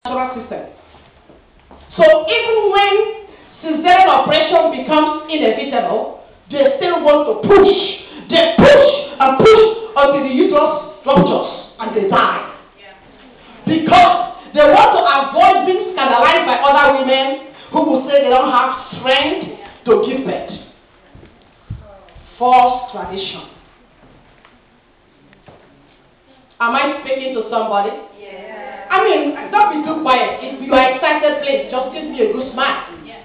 natural system. So even when cesarean operation becomes inevitable, they still want to push. They push and push until the uterus ruptures and they die. Because they want to avoid being scandalized by other women who will say they don't have strength to give birth. False tradition. Am I speaking to somebody? Yeah. I mean, don't be too quiet. If you are excited, please just give me a good smile. Yeah.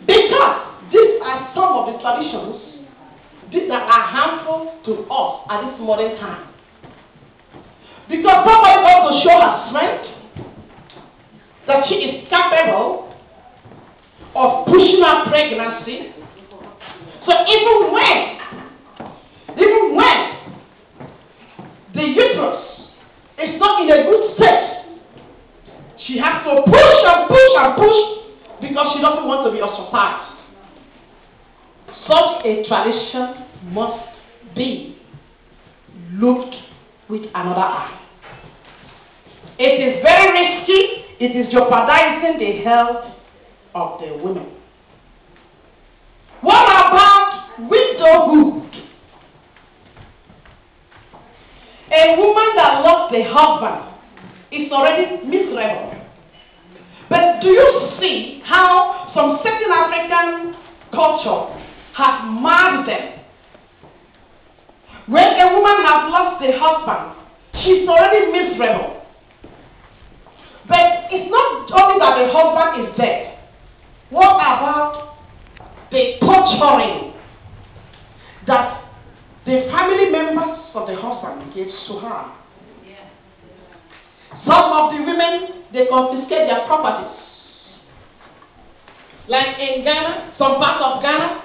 Because these are some of the traditions that are harmful to us at this modern time. Because somebody wants to show her strength, that she is capable of pushing her pregnancy. So even when the uterus is not in a good state, she has to push and push and push because she doesn't want to be ostracized. Such a tradition must be looked with another eye. It is very risky. It is jeopardizing the health of the women. What about widowhood? A woman that lost the husband is already miserable. But do you see how some certain African culture has marred them? When a woman has lost the husband, she's already miserable. But it's not only that the husband is dead. What about the torturing that the family members of the husband gave to her? Yeah. Some of the women, they confiscate their properties. Like in Ghana, some parts of Ghana,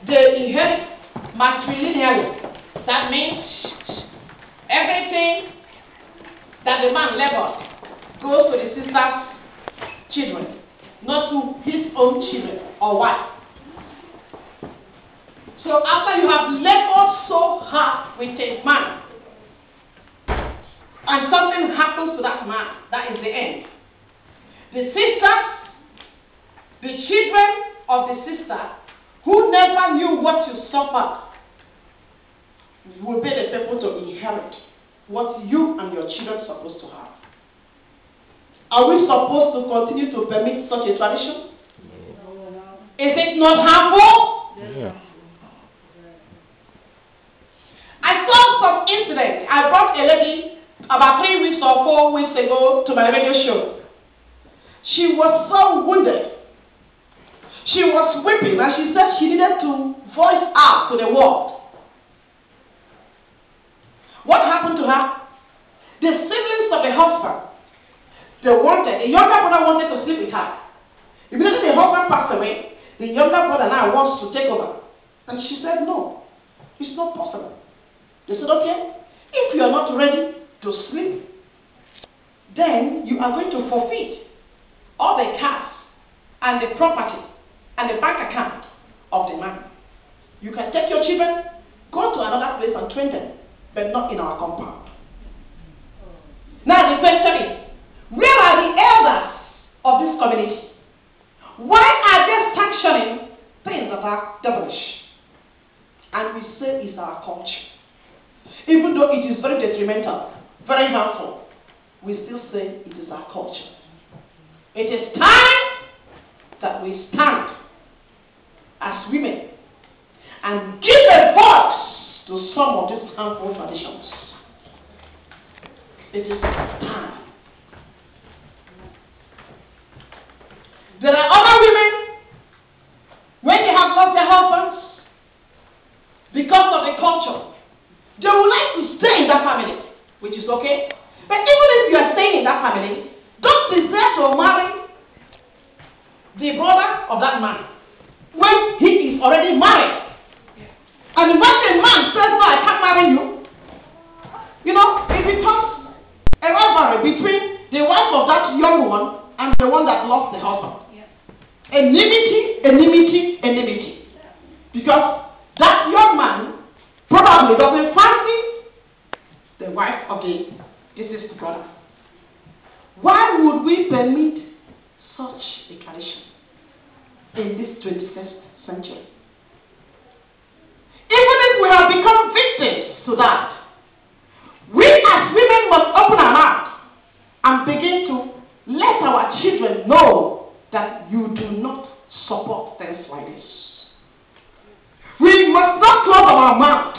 they inherit matrilineally. That means everything that the man left goes to the sister's children, not to his own children or wife. So after you have labored so hard with a man, and something happens to that man, that is the end. The sisters, the children of the sister, who never knew what you suffered, will be the people to inherit what you and your children are supposed to have. Are we supposed to continue to permit such a tradition? No. Is it not harmful? Yeah. I saw some incident. I brought a lady about 3 weeks or 4 weeks ago to my radio show. She was so wounded. She was weeping and she said she needed to voice out to the world. What happened to her? The siblings of the husband, the younger brother wanted to sleep with her. Immediately the husband passed away, the younger brother now wants to take over. And she said, no, it's not possible. They said, okay, if you are not ready to sleep, then you are going to forfeit all the cash and the property and the bank account of the man. You can take your children, go to another place and train them, but not in our compound. Now the question is, where are the elders of this community? Why are they sanctioning things that are devilish? And we say it's our culture. Even though it is very detrimental, very harmful, we still say it is our culture. It is time that we stand as women and give a voice to some of these harmful traditions. It is time. There are other women, when they have lost their husbands, because of the culture, they would like to stay in that family, which is okay. But even if you are staying in that family, don't desire to marry the brother of that man when he is already married. And when a man says, no, I can't marry you, you know, it becomes a rivalry between the wife of that young one and the one that lost the husband. Enmity. Because that young man probably doesn't fancy the wife of the this is the brother. Why would we permit such a tradition in this 21st century? Even if we have become victims to that, we as women must open our mouth and begin to let our children know that you do not support things like this. We must not close our mouth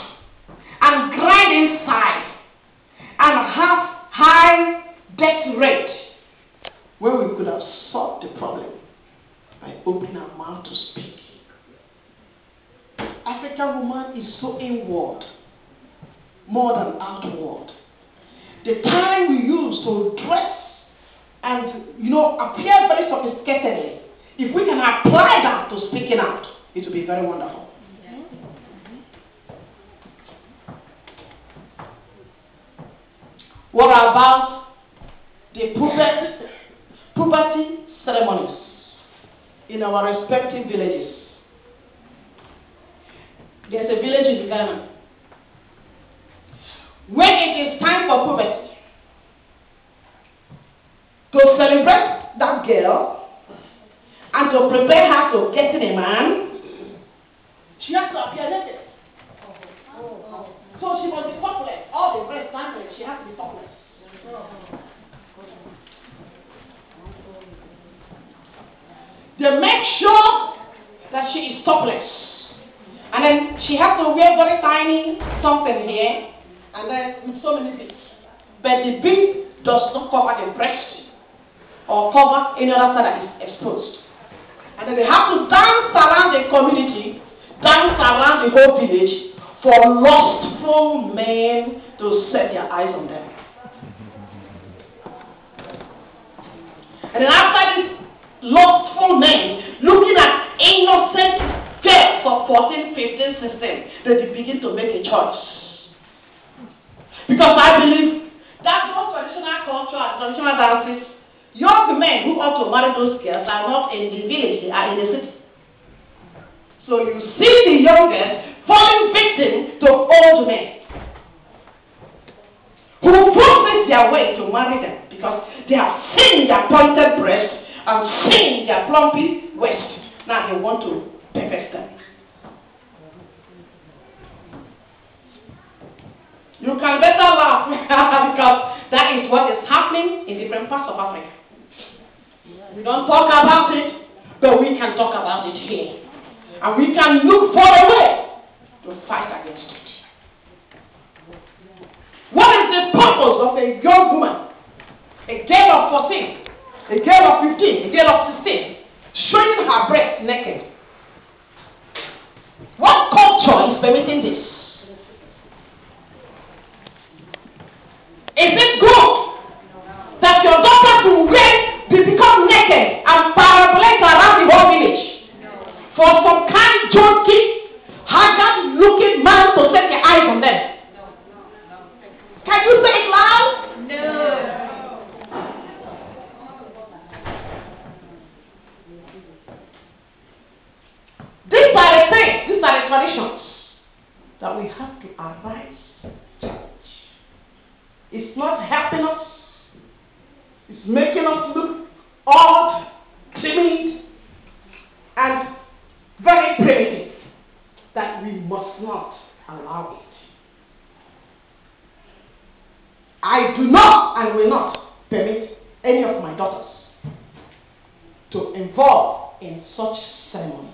and grind inside and have high death rate when we could have solved the problem by opening our mouth to speak. African woman is so inward more than outward. The time we use to dress and appear very sophisticatedly, if we can apply that to speaking out, it will be very wonderful. What about the puberty ceremonies in our respective villages? There's a village in Ghana. When it is time for puberty, to celebrate that girl and to prepare her to getting a man, she has to appear naked. So she must be topless. All the breasts dangling, she has to be topless. They make sure that she is topless. And then she has to wear very tiny something here, and then with so many bits. But the bit does not cover the breast or cover any other side that is exposed. And then they have to dance around the community, dance around the whole village for lustful men to set their eyes on them. And then after this lustful men looking at innocent girls of 14, 15, 16, they begin to make a choice. Because I believe that those traditional culture and traditional dances, young men who ought to marry those girls are not in the village, they are in the city. So you see the young girls falling victim to old men who forces their way to marry them because they have seen their pointed breast and seen their plumpy waist. Now they want to perfect them. You can better laugh because that is what is happening in different parts of Africa. We don't talk about it, but we can talk about it here. And we can look for a way to fight against it. What is the purpose of a young woman, a girl of 14, a girl of 15, a girl of 16, showing her breast naked? What culture is permitting this? Is it good that your daughter will become naked and parabolic around the whole village for some kind, junky, haggard-looking man to set their eyes on them? Can you say it loud? No. These are the things, these are the traditions that we have to arise to change. It's not helping us. It's making us look odd, timid, and very primitive. That we must not allow it. I do not and will not permit any of my daughters to involve in such ceremonies.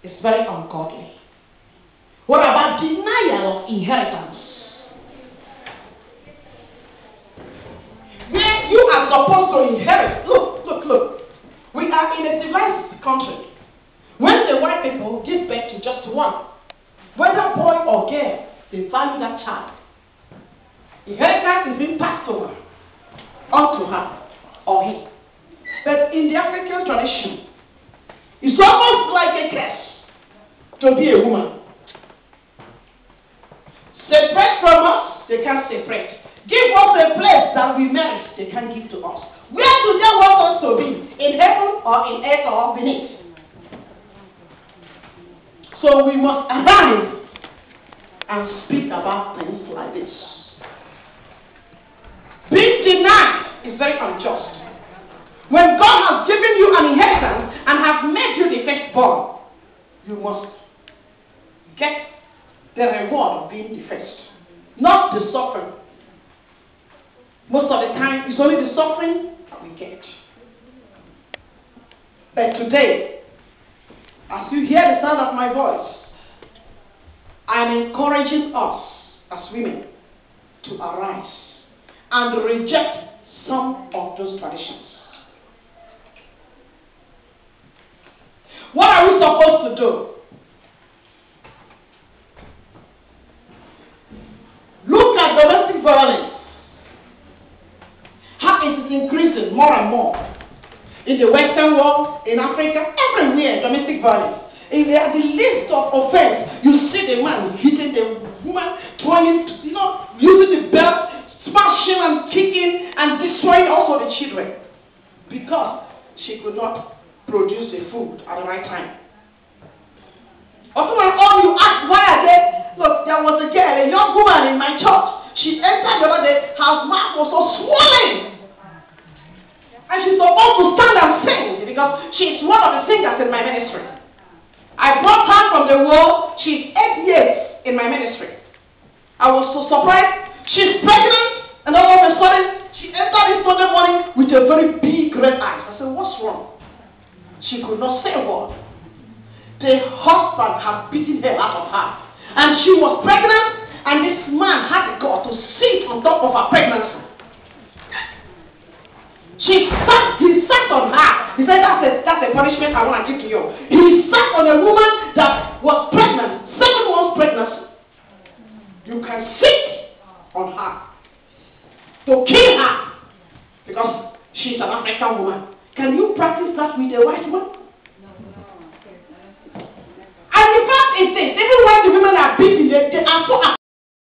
It's very ungodly. What about denial of inheritance? Where you are supposed to inherit. Look. We are in a civilized country. When the white people give birth to just one, whether boy or girl, they value that child. Inheritance is being passed over onto her or him. But in the African tradition, it's almost like a curse to be a woman. Separate from us, they can't separate. Give us a place that we merit, they can't give to us. Where do they want us to be? In heaven or in earth or beneath? So we must arise and speak about things like this. is very unjust. When God has given you an inheritance and has made you the firstborn, you must get the reward of being the first, not the suffering. Most of the time, it's only the suffering that we get. But today, as you hear the sound of my voice, I am encouraging us as women to arise and reject some of those traditions. What are we supposed to do? Look at domestic violence. How it is increasing more and more. In the Western world, in Africa, everywhere, domestic violence. If they are the list of offense, you see the man hitting the woman, throwing, using the belt, smashing and kicking and destroying also the children. Because she could not produce the food at the right time. Often all you ask, why are they? Look, there was a girl, a young woman in my church. She entered the other day, her mouth was so swollen. And she's supposed to stand and sing because she's one of the singers in my ministry. I brought her from the world. She's 8 years in my ministry. I was so surprised. She's pregnant, and all of a sudden, she entered this Sunday morning with a very big red eyes. I said, what's wrong? She could not say a word. The husband had beaten her out of her. And she was pregnant, and this man had the gall to sit on top of her pregnancy. He sat on her. He said, that's a punishment I want to give to you. He sat on a woman that was pregnant, 7 months pregnancy. You can sit on her to kill her because she's an African woman. Can you practice that with a white woman? And the fact is this, even when the women are beaten, they are so